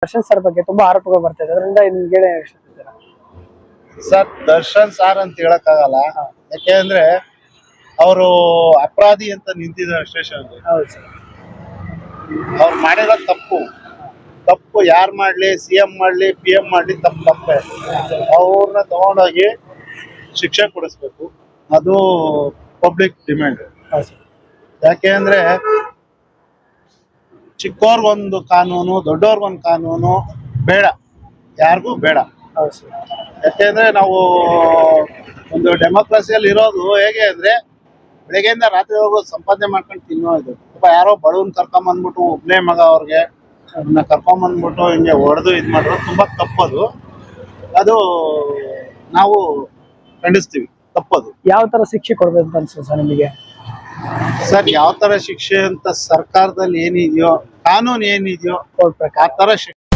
Darshan sir ಬಗ್ಗೆ ತುಂಬಾ ಆರೋಪಗಳು ಬರ್ತಾ ಇದೆ, ಅದರಿಂದ ನಿಮ್ಗೆ ಹೇಳಿ ಇಷ್ಟಪಡ್ತೀರಾ? ಸರ್, ದರ್ಶನ್ ಸಾರ್ ಅಂತ ಹೇಳಕ್ಕಾಗಲ್ಲ. ಯಾಕೆಂದ್ರೆ ಅವರು ಅಪರಾಧಿ ಅಂತ ನಿಂತಿದ್ದಾರೆ ಸ್ಟೇಷನ್. ಹೌದು ಸರ್. ಅವ್ರು ಮಾಡಿರೋ ತಪ್ಪು ಯಾರು ಮಾಡ್ಲಿ, CM ಮಾಡ್ಲಿ, PM ಮಾಡ್ಲಿ, ತಪ್ಪೇ. ಅವ್ರನ್ನ ತಗೊಂಡೋಗಿ ಶಿಕ್ಷೆ ಕೊಡಿಸ್ಬೇಕು. ಅದು ಪಬ್ಲಿಕ್ ಡಿಮ್ಯಾಂಡ್. ಹೌದು ಸರ್. ಯಾಕೆ ಅಂದ್ರೆ ಚಿಕ್ಕವ್ರಿಗೊಂದು ಕಾನೂನು, ದೊಡ್ಡವ್ರಿಗೊಂದು ಕಾನೂನು ಬೇಡ, ಯಾರಿಗೂ ಬೇಡ. ಹೌದು ಸರ್. ಯಾಕೆಂದ್ರೆ ನಾವು ಒಂದು ಡೆಮೋಕ್ರಸಿಯಲ್ಲಿ ಇರೋದು ಹೇಗೆ ಅಂದ್ರೆ ಬೆಳಗ್ಗೆಯಿಂದ ರಾತ್ರಿವರೆಗೂ ಸಂಪಾದನೆ ಮಾಡ್ಕೊಂಡು ತಿನ್ನೋದು. ಯಾರೋ ಬಡವನ್ ಕರ್ಕೊಂಬಂದ್ಬಿಟ್ಟು ಒಬ್ಬನೇ ಮಗ ಅವ್ರಿಗೆ ಅದನ್ನ ಕರ್ಕೊಂಬಂದ್ಬಿಟ್ಟು ಹಿಂಗೆ ಹೊಡೆದು ಇದು ಮಾಡೋದು ತುಂಬಾ ತಪ್ಪದು. ಅದು ನಾವು ಖಂಡಿಸ್ತೀವಿ, ತಪ್ಪದು. ಯಾವ ತರ ಶಿಕ್ಷೆ ಕೊಡ್ಬೇಕು ಅಂತ ಅನ್ಸುತ್ತೆ ಸರ್ ನಿಮಗೆ? ಸರ್, ಯಾವ ತರ ಶಿಕ್ಷೆ ಅಂತ ಸರ್ಕಾರದಲ್ಲಿ ಏನಿದೆಯೋ, ಕಾನೂನು ಏನಿದೆಯೋ ಕೋರ್ಟ್ ಪ್ರಕಾರ ಆ ತರ ಶಿಕ್ಷೆ